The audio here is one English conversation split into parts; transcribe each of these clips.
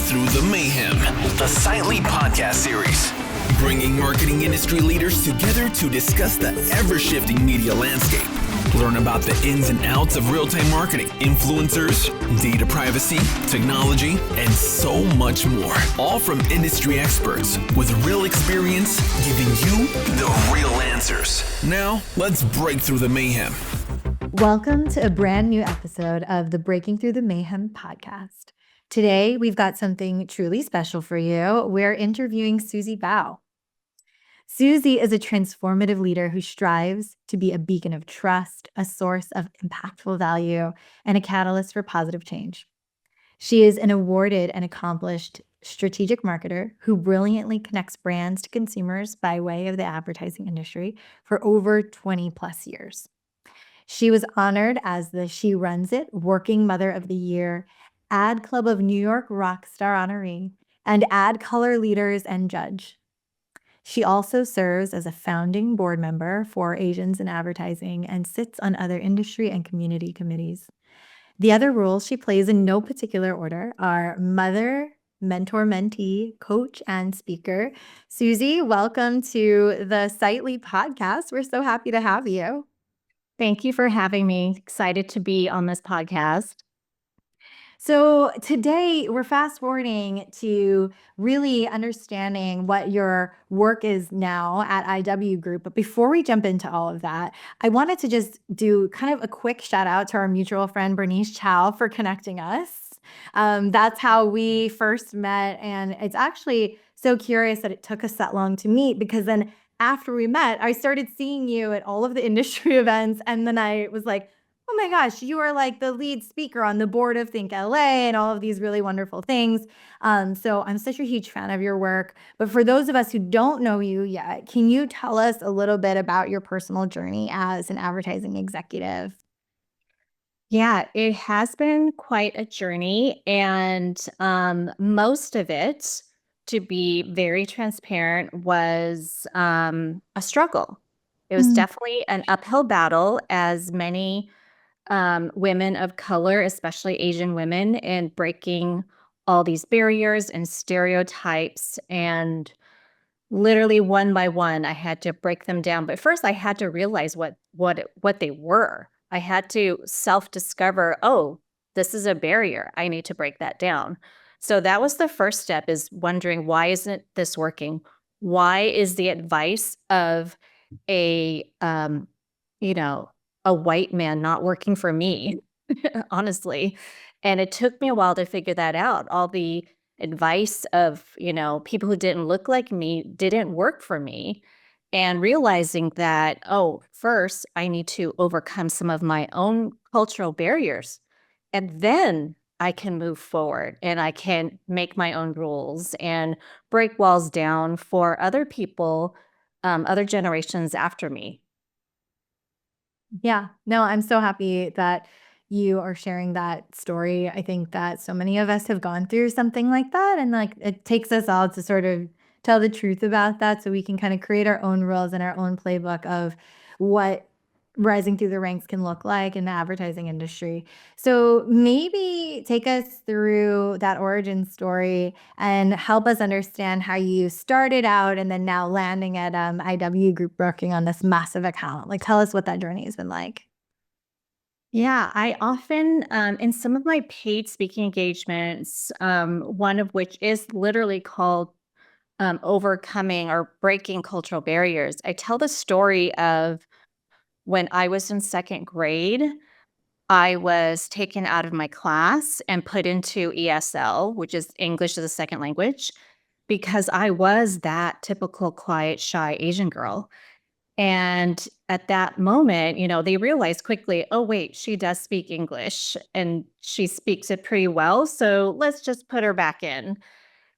Through the Mayhem, the Sightly podcast series, bringing marketing industry leaders together to discuss the ever-shifting media landscape. Learn about the ins and outs of real-time marketing, influencers, data privacy, technology, and so much more. All from industry experts with real experience, giving you the real answers. Now, let's break through the mayhem. Welcome to a brand new episode of the Breaking Through the Mayhem podcast. Today, we've got something truly special for you. We're interviewing Suzie Bao. Suzie is a transformative leader who strives to be a beacon of trust, a source of impactful value, and a catalyst for positive change. She is an awarded and accomplished strategic marketer who brilliantly connects brands to consumers by way of the advertising industry for over 20 plus years. She was honored as the She Runs It Working Mother of the Year, Ad Club of New York Rockstar honoree, and Ad Color Leaders and Judge. She also serves as a founding board member for Asians in Advertising and sits on other industry and community committees. The other roles she plays in no particular order are mother, mentor, mentee, coach, and speaker. Suzie, welcome to the Sightly podcast. We're so happy to have you. Thank you for having me. Excited to be on this podcast. So today we're fast forwarding to really understanding what your work is now at IW Group. But before we jump into all of that, I wanted to just do kind of a quick shout out to our mutual friend, Bernice Chow, for connecting us. That's how we first met. And it's actually so curious that it took us that long to meet, because then after we met, I started seeing you at all of the industry events. And then I was like, oh my gosh, you are like the lead speaker on the board of Think LA and all of these really wonderful things. So I'm such a huge fan of your work. But for those of us who don't know you yet, can you tell us a little bit about your personal journey as an advertising executive? Yeah, it has been quite a journey, and most of it, to be very transparent, was a struggle. It was definitely an uphill battle, as many women of color, especially Asian women, and breaking all these barriers and stereotypes. And literally one by one, I had to break them down. But first, I had to realize what they were. I had to self-discover, oh, this is a barrier. I need to break that down. So that was the first step, is wondering, why isn't this working? Why is the advice of a a white man not working for me, honestly? And it took me a while to figure that out. All the advice of, people who didn't look like me didn't work for me. And realizing that, oh, first I need to overcome some of my own cultural barriers. And then I can move forward and I can make my own rules and break walls down for other people, other generations after me. Yeah, no, I'm so happy that you are sharing that story. I think that so many of us have gone through something like that, and like it takes us all to sort of tell the truth about that so we can kind of create our own rules and our own playbook of what rising through the ranks can look like in the advertising industry. So maybe take us through that origin story and help us understand how you started out and then now landing at IW Group working on this massive account. Like, tell us what that journey has been like. Yeah, I often, in some of my paid speaking engagements, one of which is literally called Overcoming or Breaking Cultural Barriers, I tell the story of when I was in second grade. I was taken out of my class and put into ESL, which is English as a second language, because I was that typical quiet, shy Asian girl. And at that moment, they realized quickly, oh, wait, she does speak English and she speaks it pretty well. So let's just put her back in.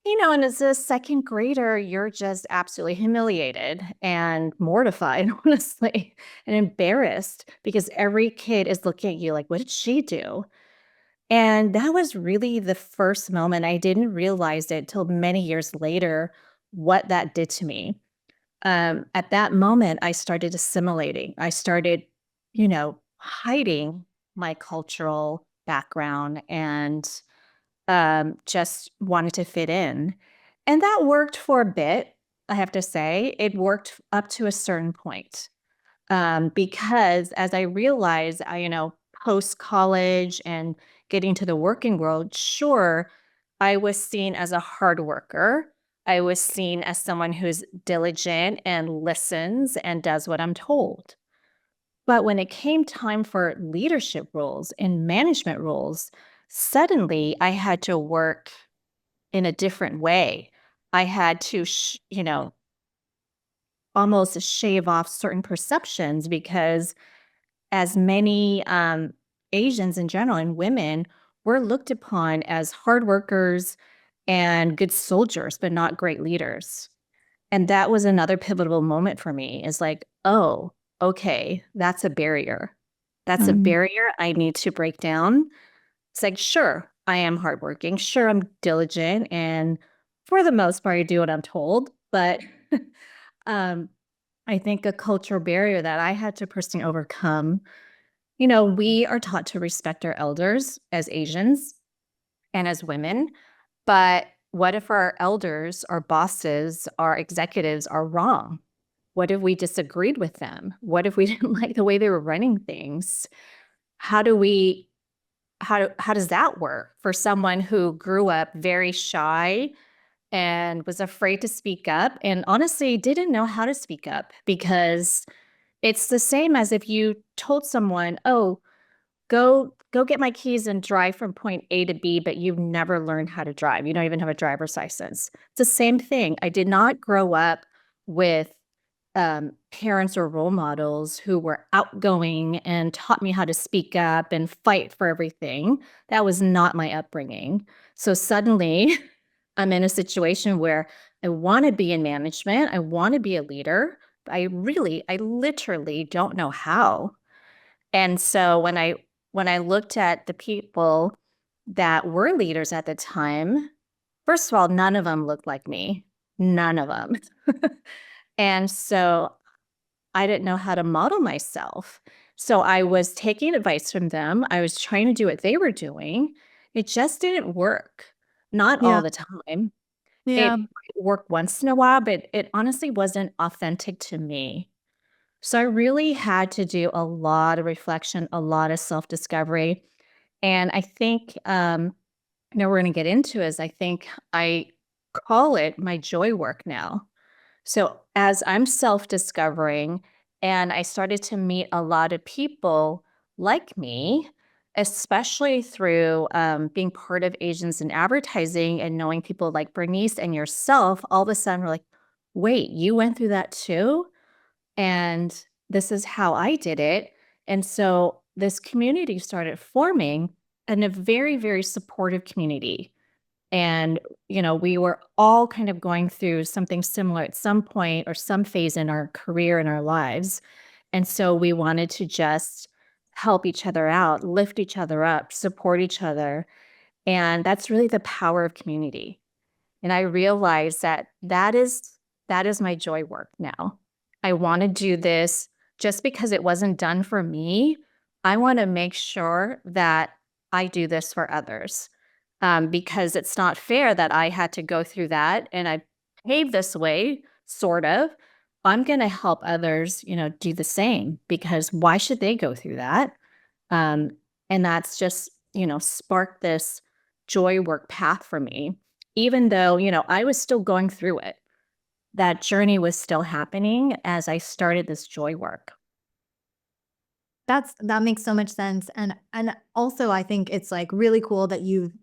And as a second grader, you're just absolutely humiliated and mortified, honestly, and embarrassed, because every kid is looking at you like, what did she do? And that was really the first moment. I didn't realize it till many years later what that did to me. At that moment, I started assimilating. I started, hiding my cultural background and just wanted to fit in. And that worked for a bit, I have to say. It worked up to a certain point. Because as I realized, post college and getting to the working world, sure, I was seen as a hard worker. I was seen as someone who's diligent and listens and does what I'm told. But when it came time for leadership roles and management roles, suddenly I had to work in a different way. I had to, almost shave off certain perceptions because as many Asians in general and women were looked upon as hard workers and good soldiers, but not great leaders. And that was another pivotal moment for me is like, oh, okay, that's a barrier. That's a Mm. barrier I need to break down. It's like, sure, I am hardworking. Sure, I'm diligent. And for the most part, I do what I'm told. But um, I think a cultural barrier that I had to personally overcome, we are taught to respect our elders as Asians and as women. But what if our elders, our bosses, our executives are wrong? What if we disagreed with them? What if we didn't like the way they were running things? How do we how does that work for someone who grew up very shy and was afraid to speak up and honestly didn't know how to speak up? Because it's the same as if you told someone, "Oh, go get my keys and drive from point A to B," but you've never learned how to drive. You don't even have a driver's license. It's the same thing. I did not grow up with parents or role models who were outgoing and taught me how to speak up and fight for everything. That was not my upbringing. So suddenly I'm in a situation where I want to be in management. I want to be a leader. But I literally don't know how. And so when I looked at the people that were leaders at the time, first of all, none of them looked like me. None of them. And so I didn't know how to model myself. So I was taking advice from them. I was trying to do what they were doing. It just didn't work. Not Yeah. all the time. It Yeah. might work once in a while, but it honestly wasn't authentic to me. So I really had to do a lot of reflection, a lot of self-discovery. And I think, we're going to get into is I think I call it my joy work now. So as I'm self-discovering and I started to meet a lot of people like me, especially through being part of Asians in advertising and knowing people like Bernice and yourself, all of a sudden we're like, wait, you went through that too? And this is how I did it. And so this community started forming and a very, very supportive community. And, we were all kind of going through something similar at some point or some phase in our career and our lives. And so we wanted to just help each other out, lift each other up, support each other. And that's really the power of community. And I realized that that is my joy work now. I want to do this just because it wasn't done for me. I want to make sure that I do this for others because it's not fair that I had to go through that and I paved this way, sort of. I'm going to help others, do the same because why should they go through that? Um, and that's just, sparked this joy work path for me, even though, I was still going through it. That journey was still happening as I started this joy work. That makes so much sense. And also I think it's like really cool that you've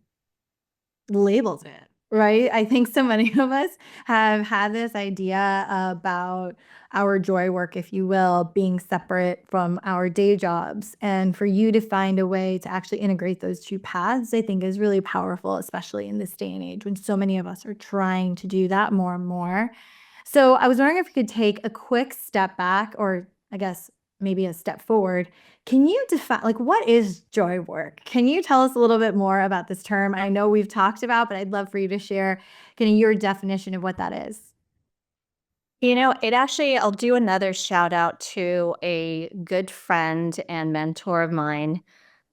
labeled it, right? I think so many of us have had this idea about our joy work, if you will, being separate from our day jobs. And for you to find a way to actually integrate those two paths, I think is really powerful, especially in this day and age when so many of us are trying to do that more and more. So I was wondering if we could take a quick step back, or I guess maybe a step forward. Can you define, like, what is joy work? Can you tell us a little bit more about this term? I know we've talked about, but I'd love for you to share kind of your definition of what that is. I'll do another shout out to a good friend and mentor of mine.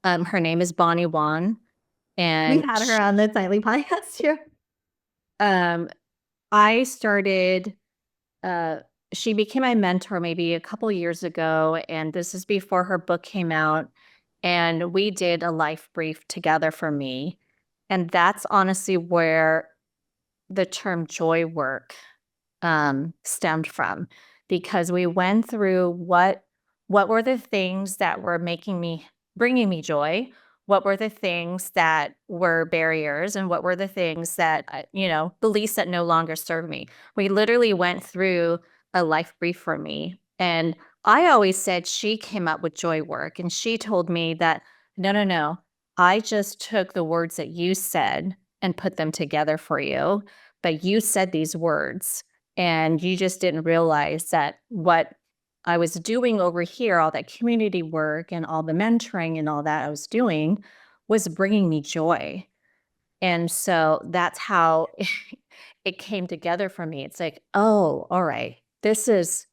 Her name is Bonnie Wan. And had her on the Tightly podcast too. I started, she became my mentor maybe a couple years ago, and this is before her book came out. And we did a life brief together for me. And that's honestly where the term joy work stemmed from, because we went through what were the things that were bringing me joy, what were the things that were barriers, and what were the things that beliefs that no longer serve me. We literally went through a life brief for me, and I always said she came up with joy work, and she told me that no, I just took the words that you said and put them together for you, but you said these words and you just didn't realize that what I was doing over here, all that community work and all the mentoring and all that I was doing, was bringing me joy. And so that's how it came together for me. It's like, oh, all right, this is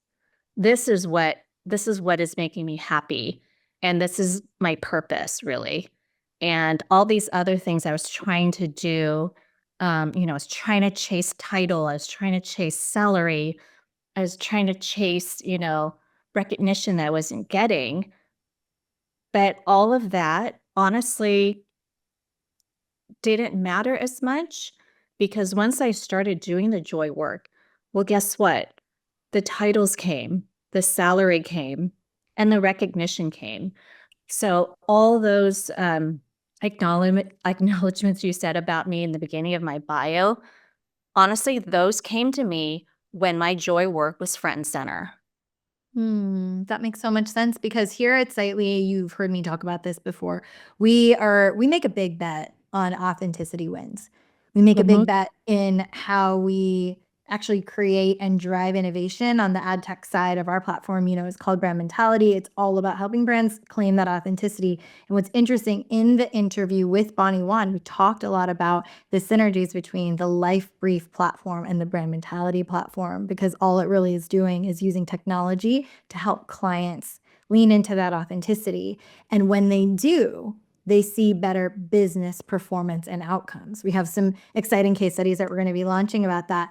what is making me happy, and this is my purpose, really. And all these other things I was trying to do, I was trying to chase title, I was trying to chase salary, I was trying to chase, recognition that I wasn't getting. But all of that honestly didn't matter as much, because once I started doing the joy work, well, guess what? The titles came, the salary came, and the recognition came. So all those acknowledgments you said about me in the beginning of my bio, honestly, those came to me when my joy work was front and center. That makes so much sense, because here at Sightly, you've heard me talk about this before. We make a big bet on authenticity wins. We make a big bet in how we actually create and drive innovation on the ad tech side of our platform. It's called Brand Mentality. It's all about helping brands claim that authenticity. And what's interesting, in the interview with Bonnie Wan, we talked a lot about the synergies between the Life Brief platform and the Brand Mentality platform, because all it really is doing is using technology to help clients lean into that authenticity. And when they do, they see better business performance and outcomes. We have some exciting case studies that we're going to be launching about that.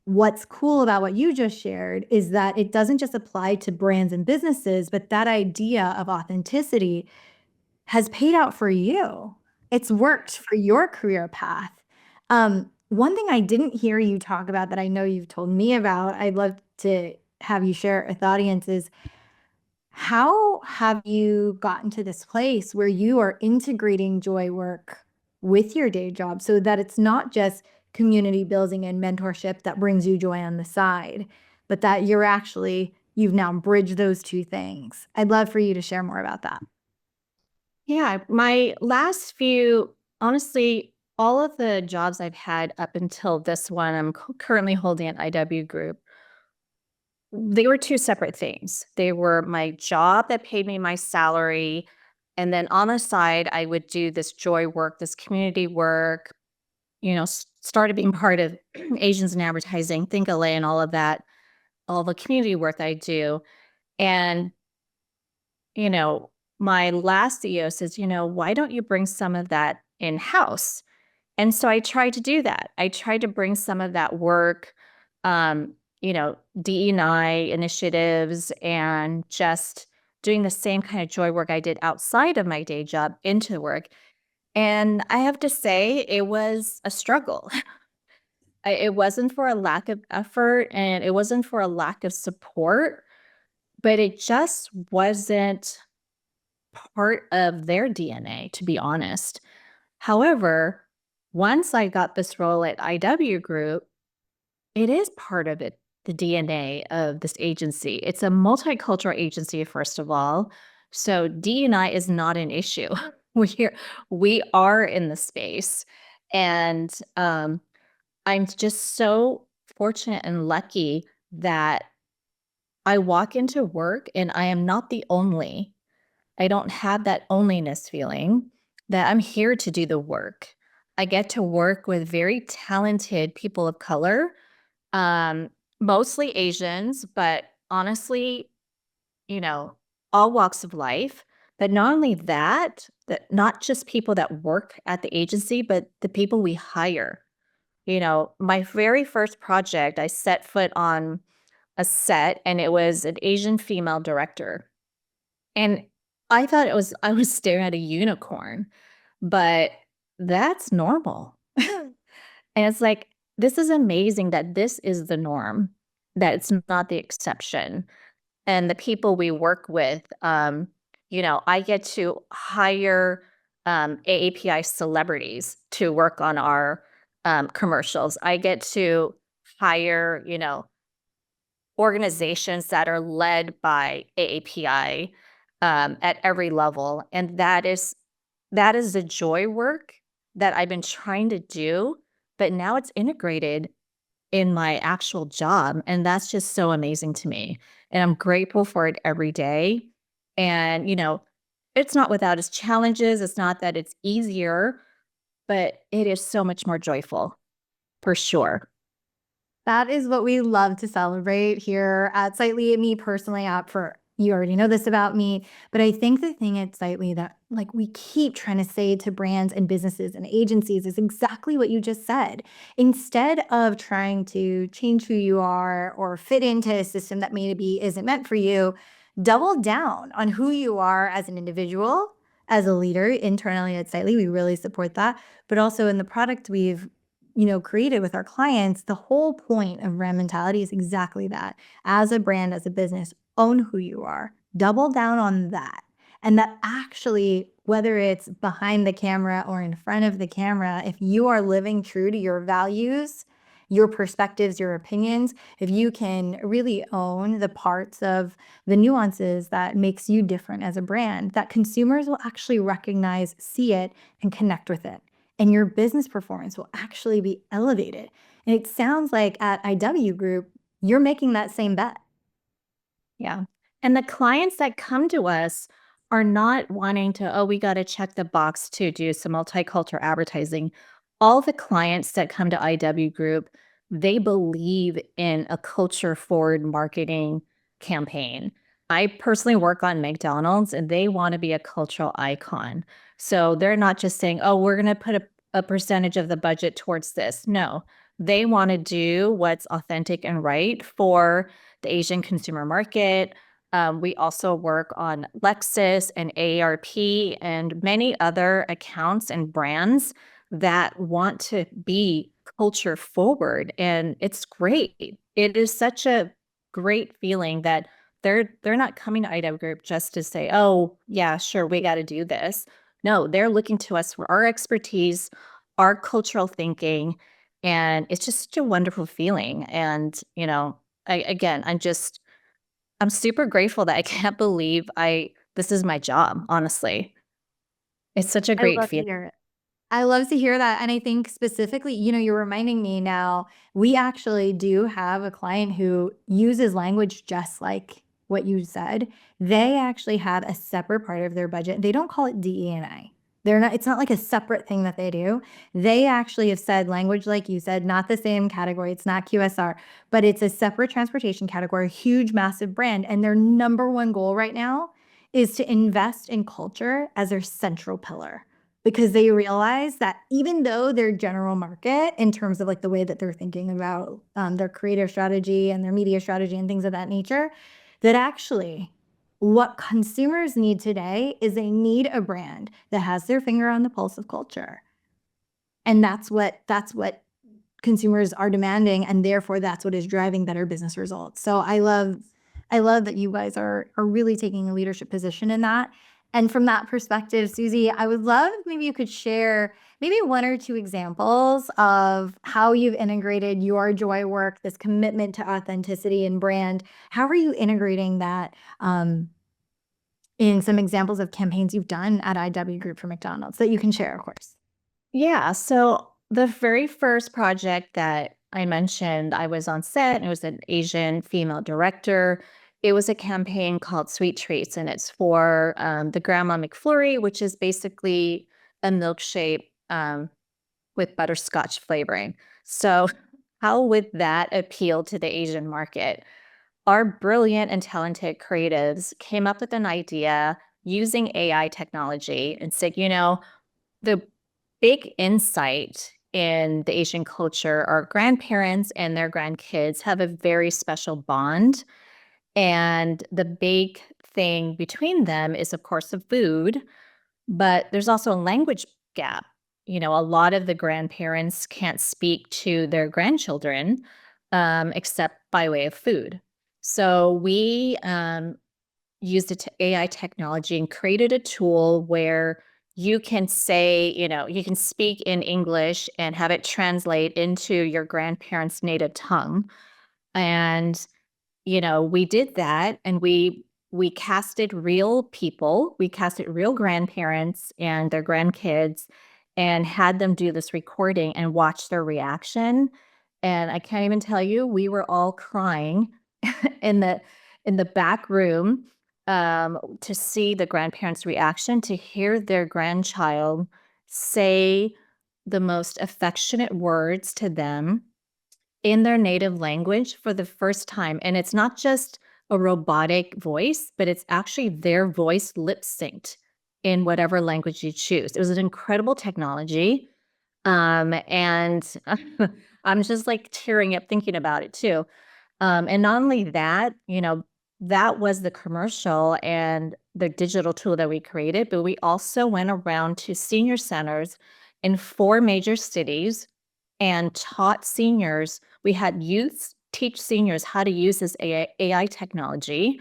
What's cool about what you just shared is that it doesn't just apply to brands and businesses, but that idea of authenticity has paid out for you. It's worked for your career path. One thing I didn't hear you talk about that I know you've told me about, I'd love to have you share with the audience, is how have you gotten to this place where you are integrating joy work with your day job, so that it's not just community building and mentorship that brings you joy on the side, but that you've now bridged those two things? I'd love for you to share more about that. Yeah, my last few, honestly, all of the jobs I've had up until this one, I'm currently holding at IW Group, they were two separate things. They were my job that paid me my salary, and then on the side, I would do this joy work, this community work, started being part of Asians in Advertising, Think LA, and all of that, all the community work I do. And, my last CEO says, why don't you bring some of that in-house? And so I tried to do that. I tried to bring some of that work, DE&I initiatives, and just doing the same kind of joy work I did outside of my day job into work. And I have to say, it was a struggle. It wasn't for a lack of effort, and it wasn't for a lack of support, but it just wasn't part of their DNA, to be honest. However, once I got this role at IW Group, it is part of it, the DNA of this agency. It's a multicultural agency, first of all. So D&I is not an issue. We are in the space. And I'm just so fortunate and lucky that I walk into work and I am not the only. I don't have that onlyness feeling, that I'm here to do the work. I get to work with very talented people of color, mostly Asians, but honestly, all walks of life. But not only that not just people that work at the agency, but the people we hire. My very first project, I set foot on a set and it was an Asian female director. And I was staring at a unicorn, but that's normal. And it's like, this is amazing that this is the norm, that it's not the exception. And the people we work with, I get to hire AAPI celebrities to work on our commercials. I get to hire, organizations that are led by AAPI at every level. And that is the joy work that I've been trying to do, but now it's integrated in my actual job, and that's just so amazing to me, and I'm grateful for it every day, and, it's not without its challenges, it's not that it's easier, but it is so much more joyful, for sure. That is what we love to celebrate here at Sightly. Me personally, you already know this about me, but I think the thing at Sightly that like we keep trying to say to brands and businesses and agencies is exactly what you just said. Instead of trying to change who you are or fit into a system that maybe isn't meant for you, double down on who you are as an individual, as a leader internally at Sightly. We really support that, but also in the product we've created with our clients. The whole point of brand mentality is exactly that. As a brand, as a business, own who you are, double down on that. And that actually, whether it's behind the camera or in front of the camera, if you are living true to your values, your perspectives, your opinions, if you can really own the parts of the nuances that makes you different as a brand, that consumers will actually recognize, see it, and connect with it. And your business performance will actually be elevated. And it sounds like at IW Group, you're making that same bet. Yeah. And the clients that come to us are not wanting to, oh, we got to check the box to do some multicultural advertising. All the clients that come to IW Group, they believe in a culture forward marketing campaign. I personally work on McDonald's and they want to be a cultural icon. So they're not just saying, oh, we're going to put a percentage of the budget towards this. No, they want to do what's authentic and right for the Asian consumer market. We also work on Lexus and AARP and many other accounts and brands that want to be culture forward. And it's great. It is such a great feeling that they're not coming to IW Group just to say, oh, yeah, sure, we got to do this. No, they're looking to us for our expertise, our cultural thinking, and it's just such a wonderful feeling. And, again, I'm super grateful that I can't believe this is my job, honestly. It's such a I great love to feeling. hear it. I love to hear that. And I think specifically, you're reminding me now, we actually do have a client who uses language just like what you said. They actually have a separate part of their budget. They don't call it DE&I. It's not like a separate thing that they do. They actually have said language, like you said, not the same category. It's not QSR, but it's a separate transportation category, huge, massive brand. And their number one goal right now is to invest in culture as their central pillar, because they realize that even though their general market, in terms of like the way that they're thinking about their creative strategy and their media strategy and things of that nature, that actually what consumers need today is they need a brand that has their finger on the pulse of culture. And that's what consumers are demanding, and therefore that's what is driving better business results. So I love that you guys are really taking a leadership position in that. And from that perspective, Suzie, I would love if maybe you could share maybe one or two examples of how you've integrated your joy work, this commitment to authenticity and brand. How are you integrating that in some examples of campaigns you've done at IW Group for McDonald's that you can share, of course? Yeah. So the very first project that I mentioned, I was on set and it was an Asian female director. It was a campaign called Sweet Treats, and it's for the Grandma McFlurry, which is basically a milkshake with butterscotch flavoring. So, how would that appeal to the Asian market? Our brilliant and talented creatives came up with an idea. using AI technology and said, the big insight in the Asian culture are grandparents and their grandkids have a very special bond. And the big thing between them is, of course, the food, but there's also a language gap. A lot of the grandparents can't speak to their grandchildren except by way of food. So we used AI technology and created a tool where you can say, you can speak in English and have it translate into your grandparents' native tongue. And we did that, and we casted real people. We casted real grandparents and their grandkids and had them do this recording and watch their reaction. And I can't even tell you, we were all crying in the back room to see the grandparents' reaction, to hear their grandchild say the most affectionate words to them in their native language for the first time. And it's not just a robotic voice, but it's actually their voice lip synced in whatever language you choose. It was an incredible technology. And I'm just like tearing up thinking about it too. And not only that, that was the commercial and the digital tool that we created, but we also went around to senior centers in 4 major cities and taught seniors. We had youths teach seniors how to use this AI technology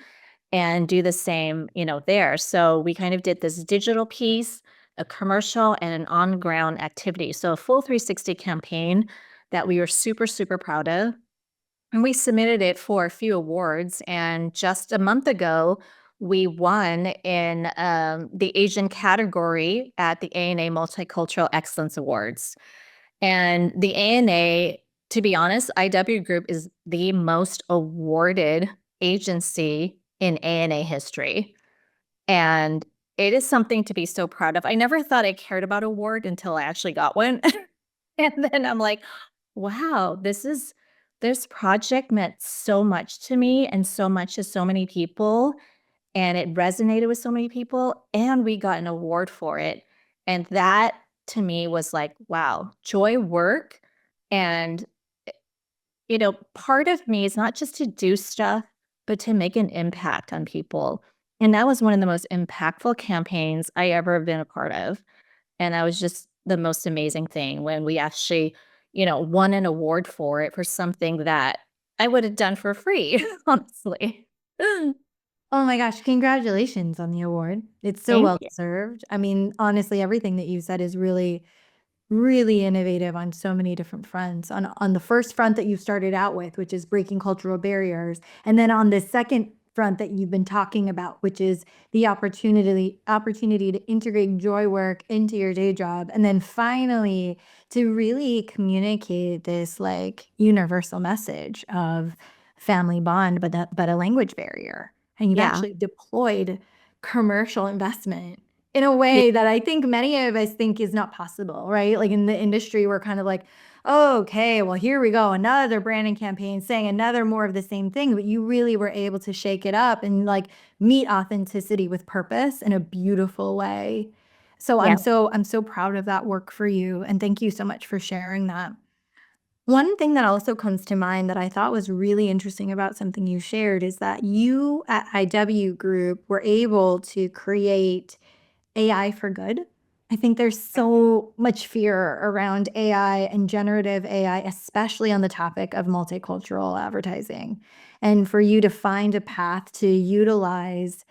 and do the same, there. So we kind of did this digital piece, a commercial, and an on-ground activity. So a full 360 campaign that we were super, super proud of. And we submitted it for a few awards. And just a month ago, we won in the Asian category at the ANA Multicultural Excellence Awards. And the ANA, to be honest, IW Group is the most awarded agency in ANA history. And it is something to be so proud of. I never thought I cared about award until I actually got one. And then I'm like, wow, this project meant so much to me and so much to so many people. And it resonated with so many people. And we got an award for it. And that to me was like, wow, joy work. And, part of me is not just to do stuff, but to make an impact on people. And that was one of the most impactful campaigns I ever have been a part of. And that was just the most amazing thing when we actually, won an award for it for something that I would have done for free, honestly. Oh my gosh, congratulations on the award. It's so Thank well you. deserved. I mean, honestly, everything that you said is really, really innovative on so many different fronts. On the first front that you started out with, which is breaking cultural barriers, and then on the second front that you've been talking about, which is the opportunity to integrate joy work into your day job, and then finally to really communicate this like universal message of family bond, but a language barrier. And you've Yeah. actually deployed commercial investment in a Yeah. way that I think many of us think is not possible, right? Like in the industry, we're kind of like, oh, okay, well, here we go, another branding campaign saying another more of the same thing. But you really were able to shake it up and like meet authenticity with purpose in a beautiful way. So Yeah. I'm so proud of that work for you. And thank you so much for sharing that. One thing that also comes to mind that I thought was really interesting about something you shared is that you at IW Group were able to create AI for good. I think there's so much fear around AI and generative AI, especially on the topic of multicultural advertising. And for you to find a path to utilize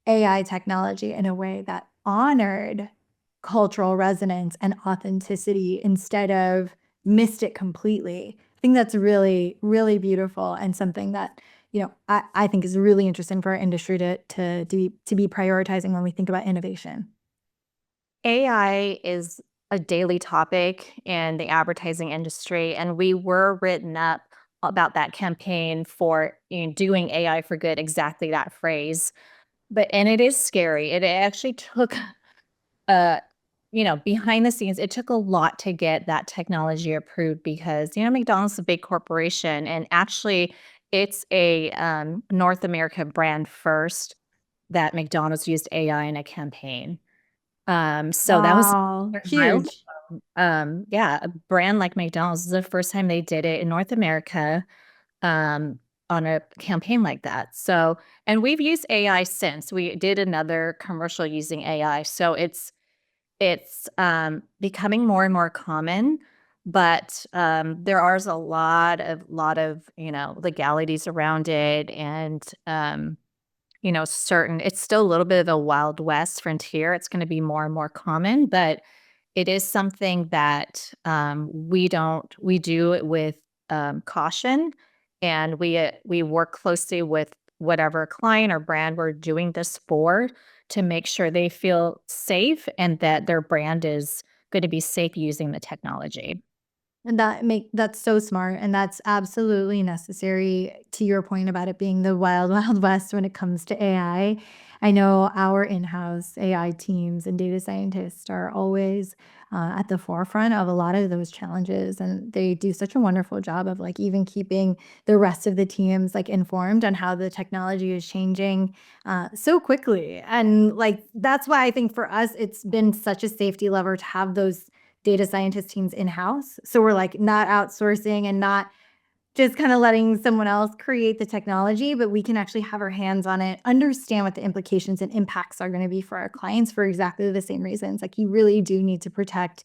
AI technology in a way that honored cultural resonance and authenticity instead of missed it completely. I think that's really, really beautiful and something that, I think is really interesting for our industry to be prioritizing when we think about innovation. AI is a daily topic in the advertising industry, and we were written up about that campaign for doing AI for good, exactly that phrase. And it is scary. It actually took uh behind the scenes, it took a lot to get that technology approved because McDonald's is a big corporation, and actually it's a North America brand first. that McDonald's used AI in a campaign. So that was Wow, a milestone. huge. Yeah, a brand like McDonald's is the first time they did it in North America, um, on a campaign like that. So, and we've used AI since. We did another commercial using AI. So it's becoming more and more common, but there are a lot of legalities around it, and certain it's still a little bit of a wild west frontier. It's going to be more and more common, but it is something that we do it with caution, and we work closely with whatever client or brand we're doing this for to make sure they feel safe and that their brand is going to be safe using the technology. And that's so smart, and that's absolutely necessary to your point about it being the wild, wild west when it comes to AI. I know our in-house AI teams and data scientists are always at the forefront of a lot of those challenges, and they do such a wonderful job of like even keeping the rest of the teams like informed on how the technology is changing so quickly. And like that's why I think for us it's been such a safety lever to have those data scientist teams in-house. So we're like not outsourcing and not just kind of letting someone else create the technology, but we can actually have our hands on it, understand what the implications and impacts are going to be for our clients for exactly the same reasons. Like you really do need to protect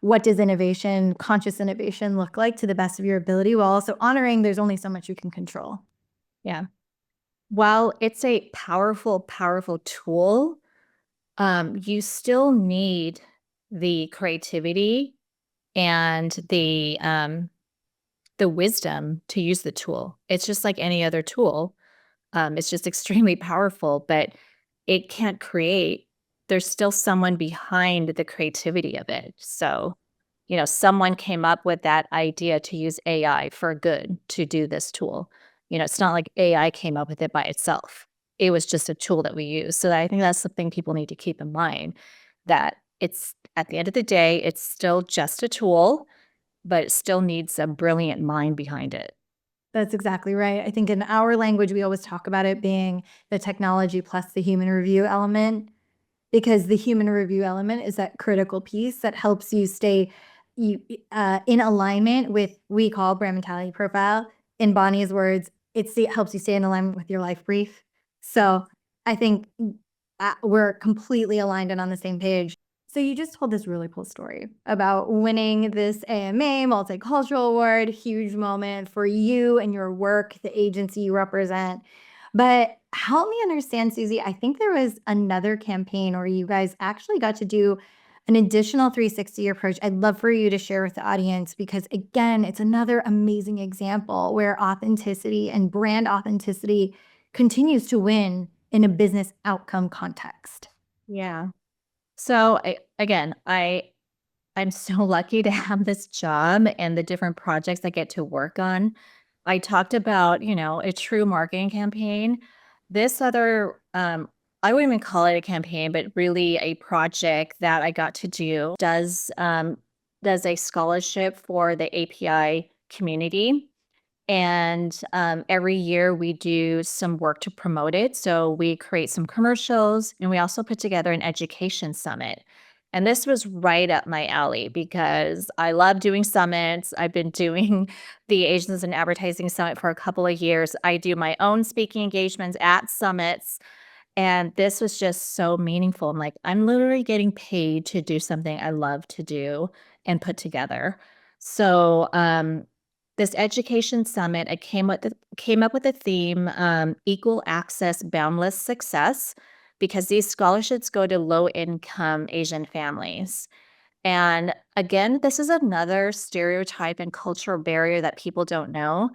what does innovation, conscious innovation look like to the best of your ability while also honoring there's only so much you can control. Yeah. While it's a powerful, powerful tool, you still need the creativity and the wisdom to use the tool. It's just like any other tool. It's just extremely powerful, but it can't create. There's still someone behind the creativity of it. So, someone came up with that idea to use AI for good to do this tool. It's not like AI came up with it by itself. It was just a tool that we use. So I think that's something people need to keep in mind, that it's at the end of the day, it's still just a tool, but it still needs a brilliant mind behind it. That's exactly right. I think in our language, we always talk about it being the technology plus the human review element, because the human review element is that critical piece that helps you stay in alignment with we call brand mentality profile. In Bonnie's words, it helps you stay in alignment with your life brief. So I think we're completely aligned and on the same page. So you just told this really cool story about winning this AMA Multicultural Award, huge moment for you and your work, the agency you represent. But help me understand, Suzie, I think there was another campaign where you guys actually got to do an additional 360 approach. I'd love for you to share with the audience because, again, it's another amazing example where authenticity and brand authenticity continues to win in a business outcome context. Yeah. So I'm so lucky to have this job and the different projects I get to work on. I talked about, a true marketing campaign. This other, I wouldn't even call it a campaign, but really a project that I got to do does a scholarship for the API community. And every year we do some work to promote it. So we create some commercials and we also put together an education summit. And this was right up my alley because I love doing summits. I've been doing the Asians in Advertising Summit for a couple of years. I do my own speaking engagements at summits. And this was just so meaningful. I'm like, I'm literally getting paid to do something I love to do and put together. So this education summit, I came up with the theme, equal access, boundless success, because these scholarships go to low income Asian families. And again, this is another stereotype and cultural barrier that people don't know,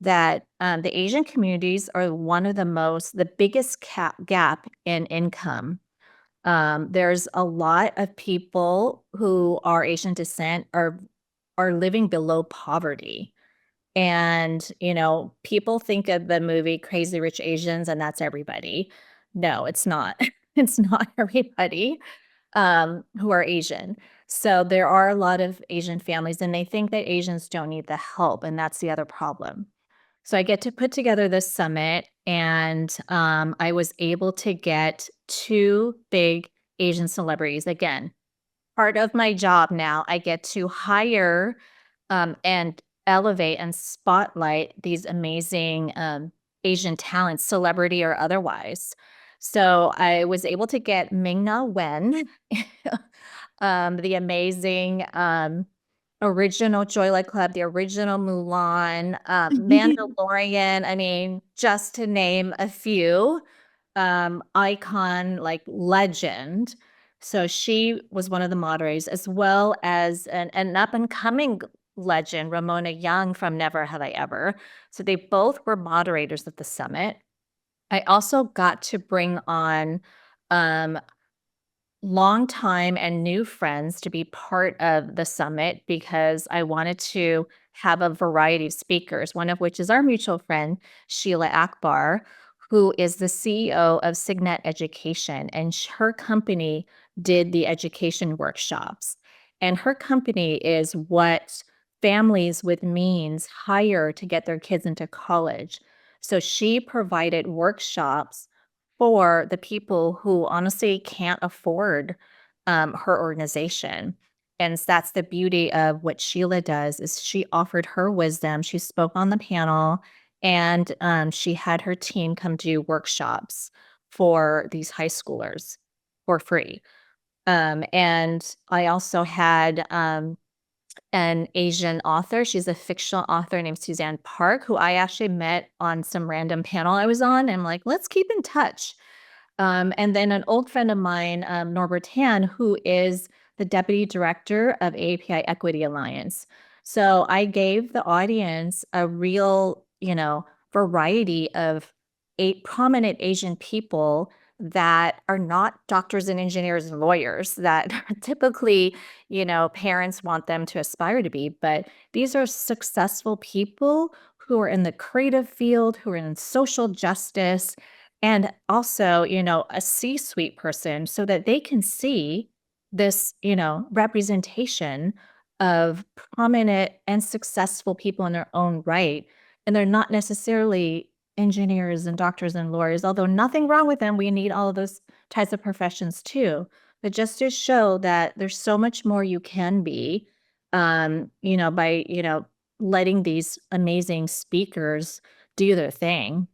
that the Asian communities are one of the biggest gap in income. There's a lot of people who are Asian descent are living below poverty. And, people think of the movie Crazy Rich Asians and that's everybody. No, it's not. It's not everybody who are Asian. So there are a lot of Asian families and they think that Asians don't need the help. And that's the other problem. So I get to put together this summit, and I was able to get 2 big Asian celebrities. Again, part of my job now, I get to hire, and elevate and spotlight these amazing, Asian talents, celebrity or otherwise. So I was able to get Ming-Na Wen, the amazing, original Joy Luck Club, the original Mulan, Mandalorian, I mean, just to name a few, icon, like, legend. So she was one of the moderators, as well as an up-and-coming legend, Ramona Young from Never Have I Ever. So they both were moderators of the summit. I also got to bring on, um, longtime and new friends to be part of the summit because I wanted to have a variety of speakers, one of which is our mutual friend, Sheila Akbar, who is the CEO of Signet Education. And her company did the education workshops. And her company is what families with means hire to get their kids into college. So she provided workshops for the people who honestly can't afford, her organization. And that's the beauty of what Sheila does is she offered her wisdom. She spoke on the panel, and, she had her team come do workshops for these high schoolers for free. And I also had, an Asian author. She's a fictional author named Suzanne Park, who I actually met on some random panel I was on. I'm like, let's keep in touch. And then an old friend of mine, Norbert Tan, who is the deputy director of AAPI Equity Alliance. So I gave the audience a real, variety of 8 prominent Asian people that are not doctors and engineers and lawyers that typically, parents want them to aspire to be. But these are successful people who are in the creative field, who are in social justice, and also, a C-suite person so that they can see this, representation of prominent and successful people in their own right. And they're not necessarily engineers and doctors and lawyers, although nothing wrong with them. We need all of those types of professions too. But just to show that there's so much more you can be, by, letting these amazing speakers do their thing.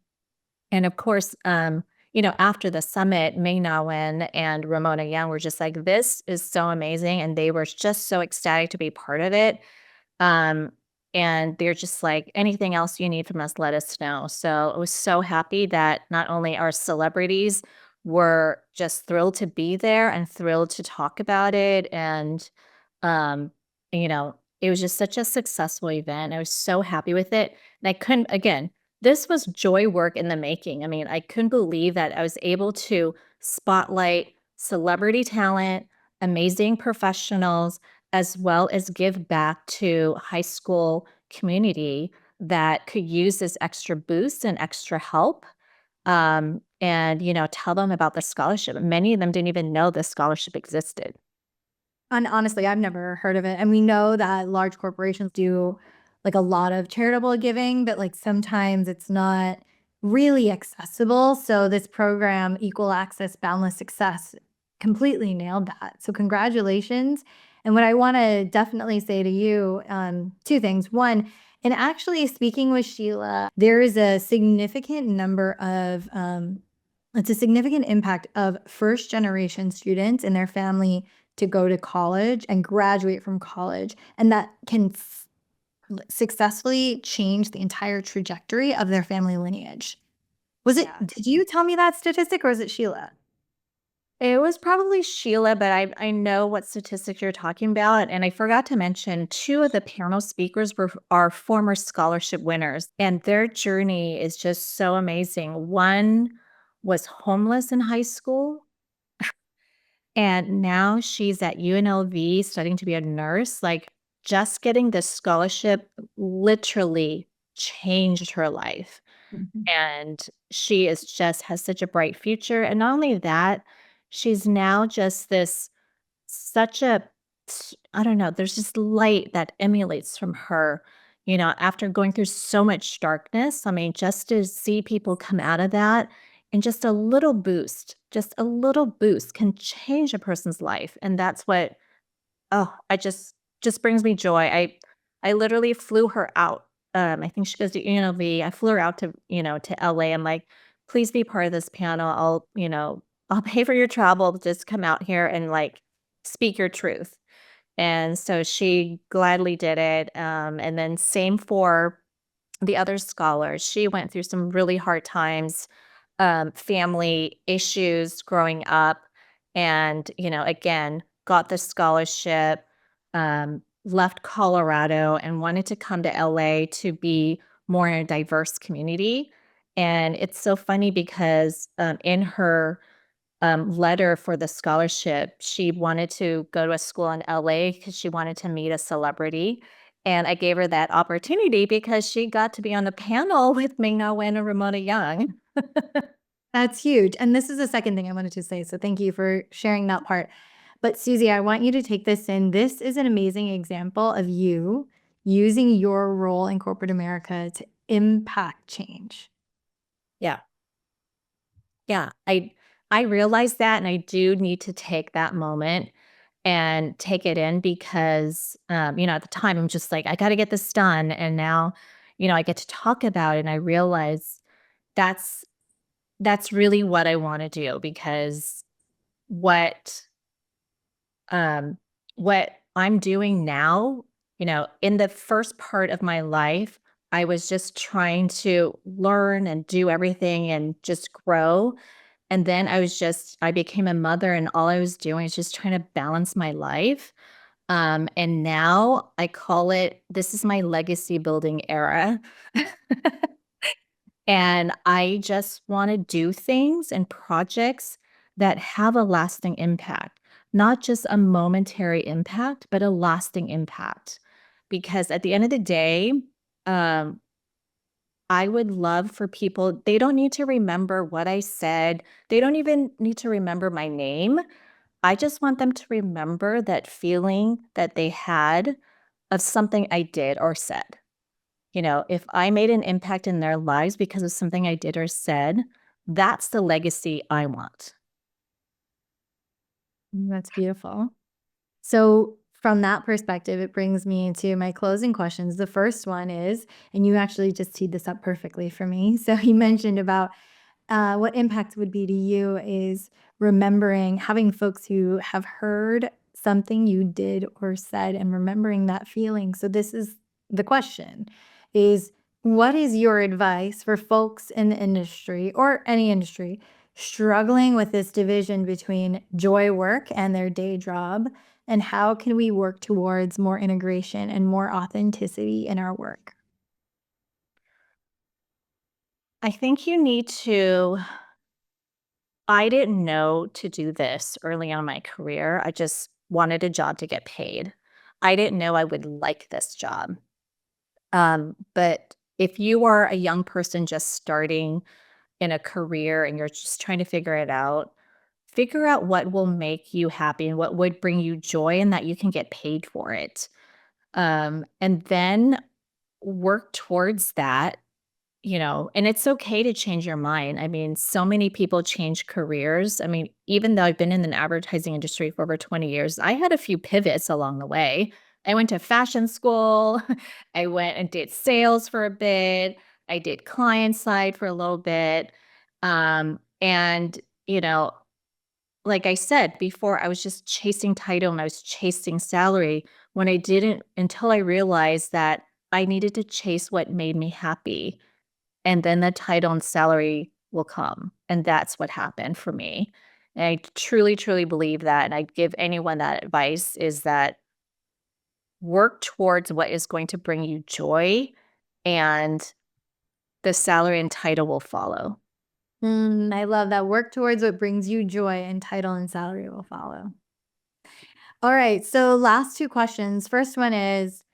And of course, after the summit, Mei Na Wen and Ramona Young were just like, this is so amazing. And they were just so ecstatic to be part of it. Um, and they're just like, anything else you need from us, let us know. So I was so happy that not only our celebrities were just thrilled to be there and thrilled to talk about it. And, um, it was just such a successful event. I was so happy with it. And I couldn't, again, this was joy work in the making. I mean, I couldn't believe that I was able to spotlight celebrity talent, amazing professionals, as well as give back to high school community that could use this extra boost and extra help. And tell them about the scholarship. Many of them didn't even know this scholarship existed. And honestly, I've never heard of it. And we know that large corporations do like a lot of charitable giving, but like sometimes it's not really accessible. So this program, Equal Access, Boundless Success, completely nailed that. So congratulations. And what I want to definitely say to you, 2 things. One, in actually speaking with Sheila, there is a significant number of, it's a significant impact of first generation students and their family to go to college and graduate from college, and that can successfully change the entire trajectory of their family lineage. Yeah. Did you tell me that statistic or is it Sheila? It was probably Sheila, but I know what statistic you're talking about. And I forgot to mention 2 of the panel speakers are former scholarship winners, and their journey is just so amazing. One was homeless in high school, and now she's at UNLV studying to be a nurse. Like, just getting this scholarship literally changed her life. Mhm. And she is just has such a bright future. And not only that, she's now just this such a I don't know, there's this light that emulates from her. after going through so much darkness, I mean, just to see people come out of that and just a little boost can change a person's life. And that's what, oh, I just brings me joy. I literally flew her out. I think she goes to UNLV. I flew her out to LA. I'm like, please be part of this panel. I'll pay for your travel. Just come out here and like speak your truth. And so she gladly did it. And then same for the other scholars. She went through some really hard times, family issues growing up, and, again, got the scholarship, left Colorado and wanted to come to LA to be more in a diverse community. And it's so funny because in her letter for the scholarship, she wanted to go to a school in LA because she wanted to meet a celebrity. And I gave her that opportunity because she got to be on the panel with Ming-Na Wen and Ramona Young. That's huge. And this is the second thing I wanted to say. So thank you for sharing that part. But Suzie, I want you to take this in. This is an amazing example of you using your role in corporate America to impact change. Yeah. Yeah. I realize that, and I do need to take that moment and take it in because, at the time I'm just like, I got to get this done. And now, I get to talk about it, and I realize that's really what I want to do because what um what I'm doing now, in the first part of my life, I was just trying to learn and do everything and just grow. And then I became a mother, and all I was doing is just trying to balance my life. And now I call it, this is my legacy building era. And I just want to do things and projects that have a lasting impact, not just a momentary impact, but a lasting impact. Because at the end of the day, um, I would love for people, they don't need to remember what I said. They don't even need to remember my name. I just want them to remember that feeling that they had of something I did or said. If I made an impact in their lives because of something I did or said, that's the legacy I want. That's beautiful. So from that perspective, it brings me into my closing questions. The first one is, and you actually just teed this up perfectly for me. So you mentioned about what impact would be to you is remembering, having folks who have heard something you did or said and remembering that feeling. So this is the question is, what is your advice for folks in the industry or any industry struggling with this division between joy work and their day job? And how can we work towards more integration and more authenticity in our work? I think you need to, I didn't know to do this early on in my career. I just wanted a job to get paid. I didn't know I would like this job. But if you are a young person just starting in a career and you're just trying to figure out what will make you happy and what would bring you joy and that you can get paid for it. And then work towards that, and it's okay to change your mind. I mean, so many people change careers. I mean, even though I've been in the advertising industry for over 20 years, I had a few pivots along the way. I went to fashion school. I went and did sales for a bit. I did client side for a little bit. And, you know, like I said before, I was just chasing title and I was chasing salary when I didn't, until I realized that I needed to chase what made me happy. And then the title and salary will come. And that's what happened for me. And I truly, truly believe that. And I give anyone that advice is that work towards what is going to bring you joy, and the salary and title will follow. I love that. Work towards what brings you joy, and title and salary will follow. All right. So last two questions. First one is,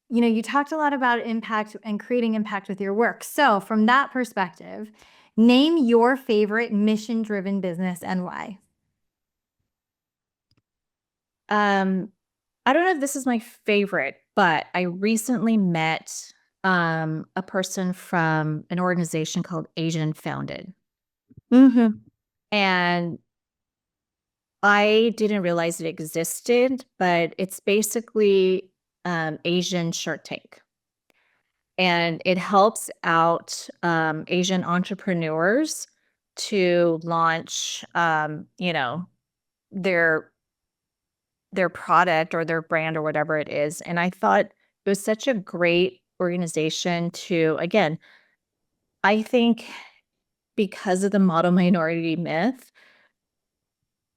you talked a lot about impact and creating impact with your work. So from that perspective, name your favorite mission-driven business and why. I don't know if this is my favorite, but I recently met a person from an organization called Asian Founded. Mm-hmm. And I didn't realize it existed, but it's basically Asian Shark Tank. And it helps out Asian entrepreneurs to launch, their product or their brand or whatever it is. And I thought it was such a great organization to, again, I think because of the model minority myth,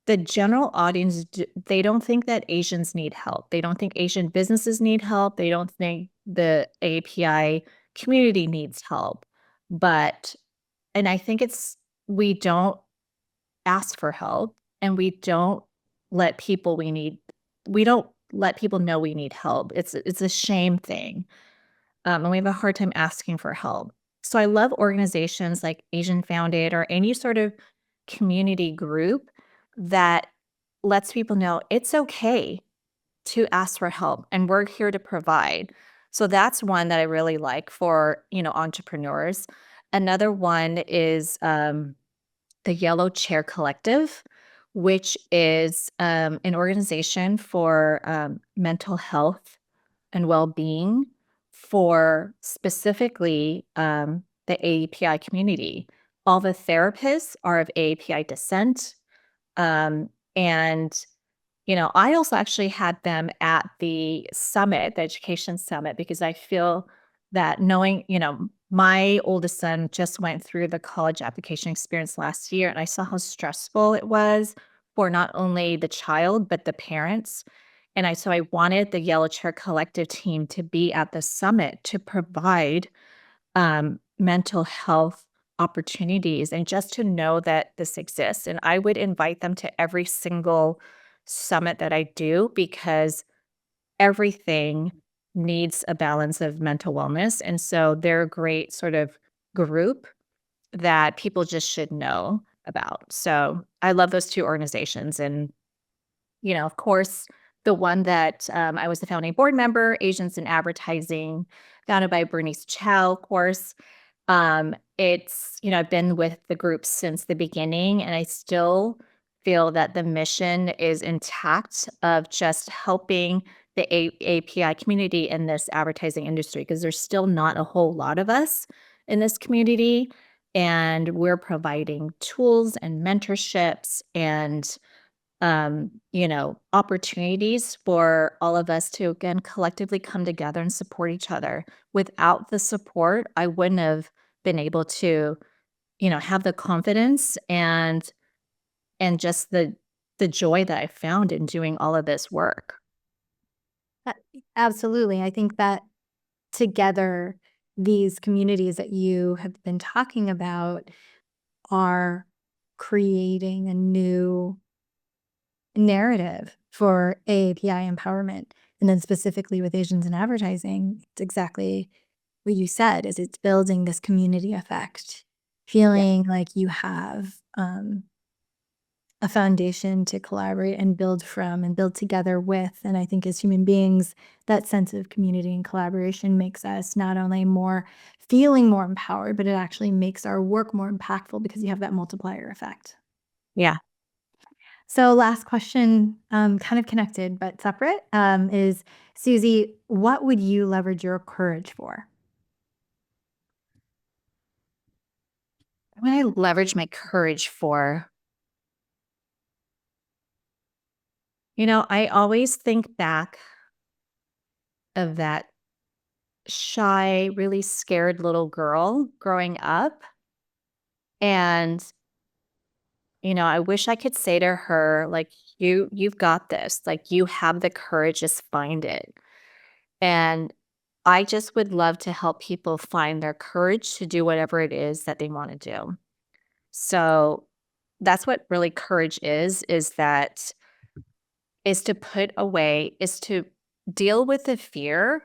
the general audience, they don't think that Asians need help. They don't think Asian businesses need help. They don't think the API community needs help. And I think we don't ask for help, and we don't let people know we need help. It's a shame thing. And we have a hard time asking for help. So I love organizations like Asian Founded or any sort of community group that lets people know it's okay to ask for help and we're here to provide. So that's one that I really like for, entrepreneurs. Another one is the Yellow Chair Collective, which is an organization for mental health and well-being for specifically the API community. All the therapists are of API descent. And I also actually had them at the summit, the education summit, because I feel that knowing, my oldest son just went through the college application experience last year, and I saw how stressful it was for not only the child, but the parents. So I wanted the Yellow Chair Collective team to be at the summit to provide mental health opportunities and just to know that this exists. And I would invite them to every single summit that I do because everything needs a balance of mental wellness. And so they're a great sort of group that people just should know about. So I love those two organizations. And, of course, the one that I was the founding board member, Asians in Advertising, founded by Bernice Chow, of course. I've been with the group since the beginning, and I still feel that the mission is intact of just helping the API community in this advertising industry because there's still not a whole lot of us in this community. And we're providing tools and mentorships and opportunities for all of us to, again, collectively come together and support each other. Without the support, I wouldn't have been able to, have the confidence and just the joy that I found in doing all of this work. Absolutely. I think that together, these communities that you have been talking about are creating a new narrative for AAPI empowerment. And then specifically with Asians in Advertising, it's exactly what you said, is it's building this community effect, feeling like you have a foundation to collaborate and build from and build together with. And I think as human beings, that sense of community and collaboration makes us not only feeling more empowered, but it actually makes our work more impactful because you have that multiplier effect. Yeah. So last question, kind of connected but separate, is Suzie, what would you leverage your courage for? What would I leverage my courage for? I always think back of that shy, really scared little girl growing up. And, I wish I could say to her, like, you've got this, like, you have the courage, just find it. And I just would love to help people find their courage to do whatever it is that they want to do. So that's what really courage is to deal with the fear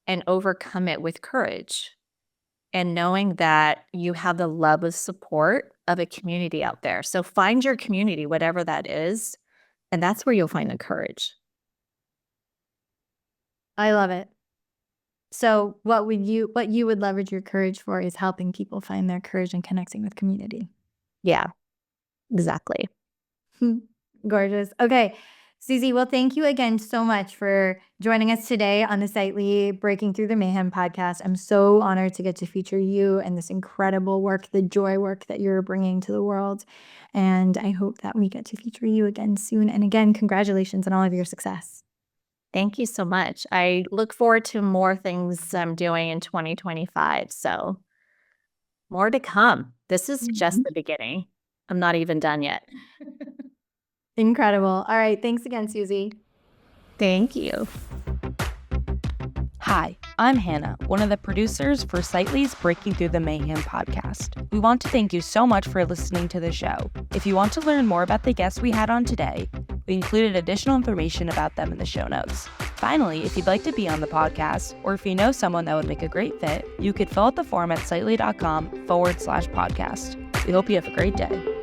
and overcome it with courage. And knowing that you have the love of support of a community out there. So find your community, whatever that is, and that's where you'll find the courage. I love it. So what you would leverage your courage for is helping people find their courage and connecting with community. Yeah, exactly. Gorgeous. Okay. Suzie, well, thank you again so much for joining us today on the Sightly Breaking Through the Mayhem podcast. I'm so honored to get to feature you and this incredible work, the joy work that you're bringing to the world. And I hope that we get to feature you again soon. And again, congratulations on all of your success. Thank you so much. I look forward to more things I'm doing in 2025. So more to come. This is just the beginning. I'm not even done yet. Incredible. All right. Thanks again, Suzie. Thank you. Hi, I'm Hannah, one of the producers for Sightly's Breaking Through the Mayhem podcast. We want to thank you so much for listening to the show. If you want to learn more about the guests we had on today, we included additional information about them in the show notes. Finally, if you'd like to be on the podcast, or if you know someone that would make a great fit, you could fill out the form at sightly.com/podcast. We hope you have a great day.